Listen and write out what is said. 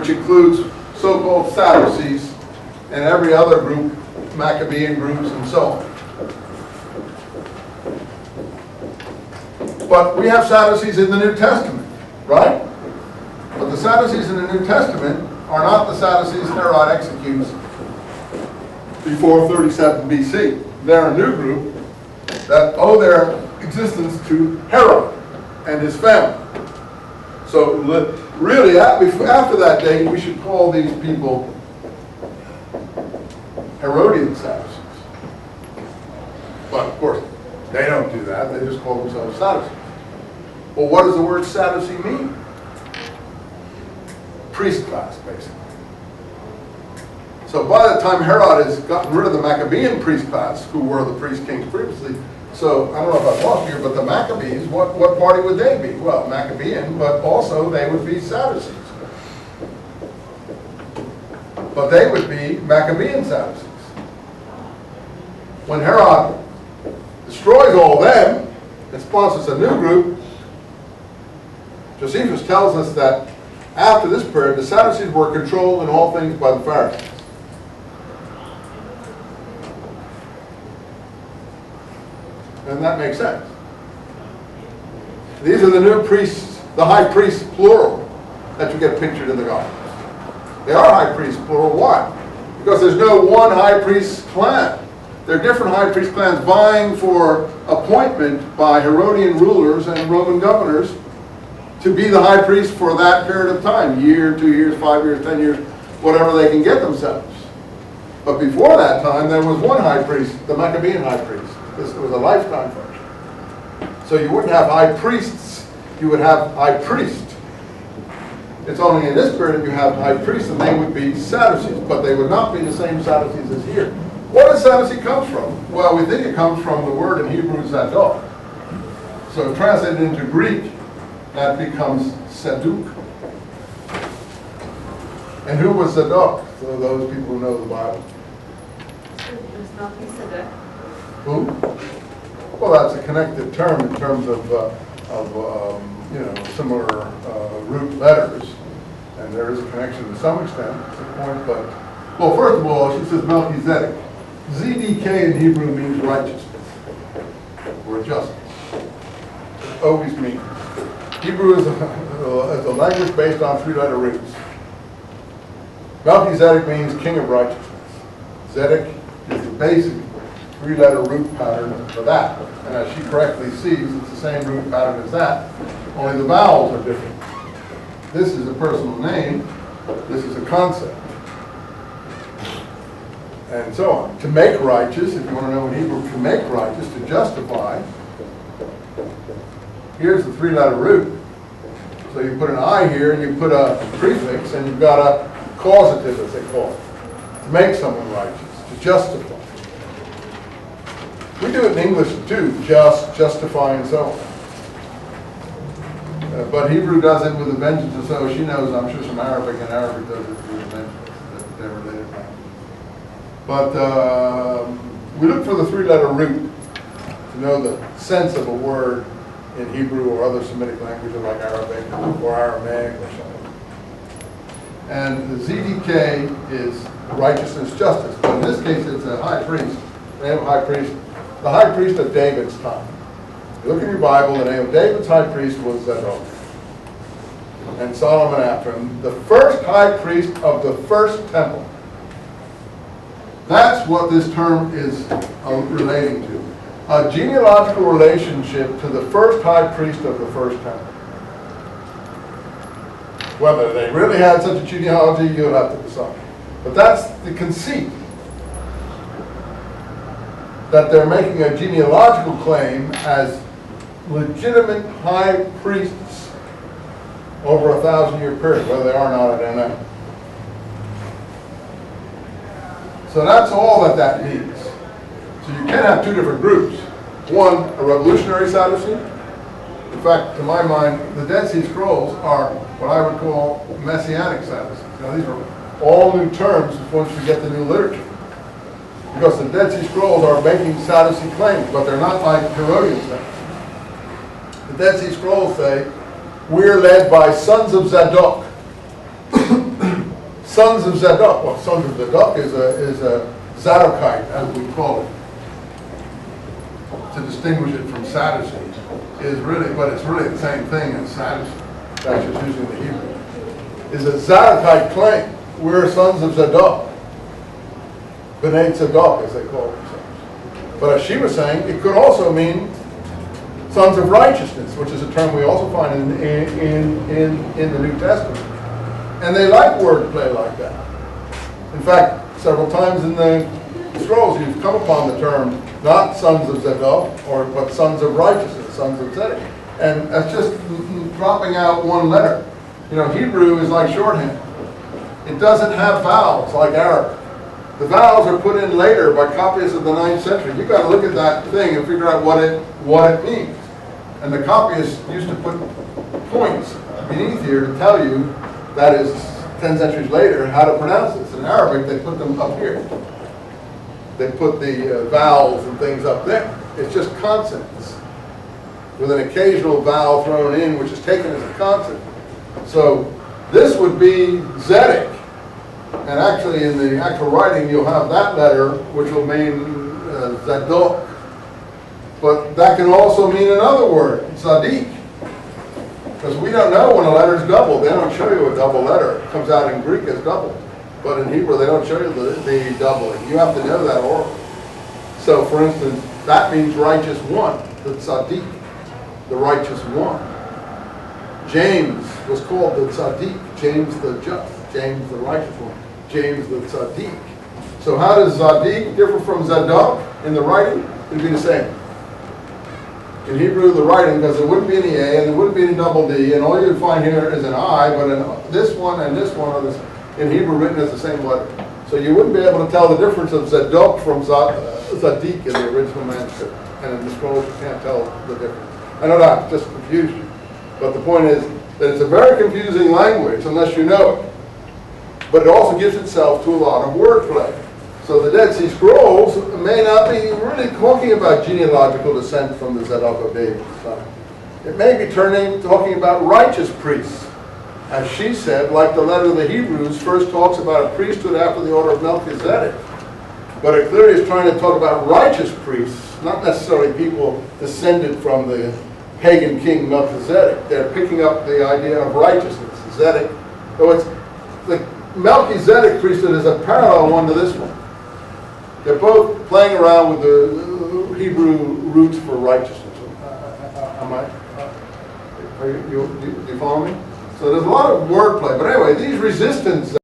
which includes so-called Sadducees and every other group, Maccabean groups and so on. But we have Sadducees in the New Testament, right? But the Sadducees in the New Testament are not the Sadducees Herod executes before 37 BC. They're a new group that owe their existence to Herod and his family. So really, after that date, we should call these people Herodian Sadducees. But of course, they don't do that. They just call themselves Sadducees. Well, what does the word Sadducee mean? Priest class, basically. So by the time Herod has gotten rid of the Maccabean priest class, who were the priest kings previously, so I don't know if I've lost here, but the Maccabees, what party would they be? Well, Maccabean, but also they would be Sadducees. But they would be Maccabean Sadducees. When Herod destroys all them and sponsors a new group, Josephus tells us that after this period, the Sadducees were controlled in all things by the Pharisees. And that makes sense. These are the new priests, the high priests, plural, that you get pictured in the Gospels. They are high priests, plural. Why? Because there's no one high priest clan. There are different high priest clans vying for appointment by Herodian rulers and Roman governors to be the high priest for that period of time, year, 2 years, 5 years, 10 years, whatever they can get themselves. But before that time, there was one high priest, the Maccabean high priest. This was a lifetime function. So you wouldn't have high priests, you would have high priest. It's only in this period you have high priests, and they would be Sadducees, but they would not be the same Sadducees as here. Where does Sadducee come from? Well, we think it comes from the word in Hebrew, Zadok. So translated into Greek, that becomes Seduk. And who was Zadok, for those people who know the Bible? It was Melchizedek. Who? Well, that's a connected term in terms of similar root letters, and there is a connection to some extent. That's the point. But well, first of all, she says Melchizedek. ZDK in Hebrew means righteousness or justice. It always means. Hebrew is a language based on 3-letter roots. Melchizedek means king of righteousness. Zedek is the basic 3-letter root pattern for that. And as she correctly sees, it's the same root pattern as that, only the vowels are different. This is a personal name, this is a concept. And so on. To make righteous, if you want to know in Hebrew, to make righteous, to justify, here's the 3-letter root. So you put an I here, and you put a prefix, and you've got a causative, as they call it. To make someone righteous, to justify. We do it in English too, justify, and so on. But Hebrew does it with a vengeance, and so she knows, I'm sure, some Arabic, and Arabic does it with a vengeance, that they're related to. But we look for the 3-letter root to know the sense of a word in Hebrew or other Semitic languages like Arabic or Aramaic or something. And the ZDK is righteousness, justice. But in this case, it's a high priest. The name of high priest, the high priest of David's time. You look in your Bible, the name of David's high priest was Zadok. And Solomon after him, the first high priest of the first temple. That's what this term is relating to. A genealogical relationship to the first high priest of the first temple. Whether they really had such a genealogy, you'll have to decide. But that's the conceit. That they're making a genealogical claim as legitimate high priests over a 1,000-year period. Whether they are or not, I don't know. So that's all that means. So you can have two different groups. One, a revolutionary Sadducee. In fact, to my mind, the Dead Sea Scrolls are what I would call messianic Sadducees. Now, these are all new terms once we get the new literature. Because the Dead Sea Scrolls are making Sadducee claims, but they're not like Herodian Sadducees. The Dead Sea Scrolls say, we're led by sons of Zadok. sons of Zadok. Well, sons of Zadok is a Zadokite, as we call it, to distinguish it from Sadducee. Is really, but it's really the same thing as Sadducee. That's just using the Hebrew. Is a Zadokite claim. We're sons of Zadok. B'nai Zadok, as they call themselves. But as she was saying, it could also mean sons of righteousness, which is a term we also find in the New Testament. And they like wordplay like that. In fact, several times in the scrolls you've come upon the term not sons of Zadok, but sons of righteousness, sons of Zedek. And that's just dropping out one letter. You know, Hebrew is like shorthand. It doesn't have vowels like Arabic. The vowels are put in later by copyists of the 9th century. You've got to look at that thing and figure out what it means. And the copyists used to put points beneath here to tell you, that is 10 centuries later, how to pronounce this. In Arabic, they put them up here. They put the vowels and things up there. It's just consonants with an occasional vowel thrown in, which is taken as a consonant. So this would be Zedek. And actually, in the actual writing, you'll have that letter, which will mean Zadok. But that can also mean another word, Zadik. Because we don't know when a letter is doubled. They don't show you a double letter. It comes out in Greek as double. But in Hebrew, they don't show you the doubling. You have to know that orally. So, for instance, that means righteous one, the Tzaddik, the righteous one. James was called the Tzaddik, James the just, James the righteous one, James the Tzaddik. So how does Zaddik differ from Zadok in the writing? It would be the same. In Hebrew, the writing, because there wouldn't be any A and there wouldn't be any double D, and all you'd find here is an I, but in this one and this one are in Hebrew written as the same letter. So you wouldn't be able to tell the difference of Zadok from Zaddik in the original manuscript. And in the scrolls, you can't tell the difference. I know that just confused you. But the point is that it's a very confusing language unless you know it. But it also gives itself to a lot of wordplay. So the Dead Sea Scrolls may not be really talking about genealogical descent from the Zadok of David's son. It may be talking about righteous priests. As she said, like the letter of the Hebrews first talks about a priesthood after the order of Melchizedek. But it clearly is trying to talk about righteous priests, not necessarily people descended from the pagan king Melchizedek. They're picking up the idea of righteousness. Zedek, so it's the Melchizedek priesthood is a parallel one to this one. They're both playing around with the Hebrew roots for righteousness. Do you follow me? So there's a lot of wordplay. But anyway, these resistance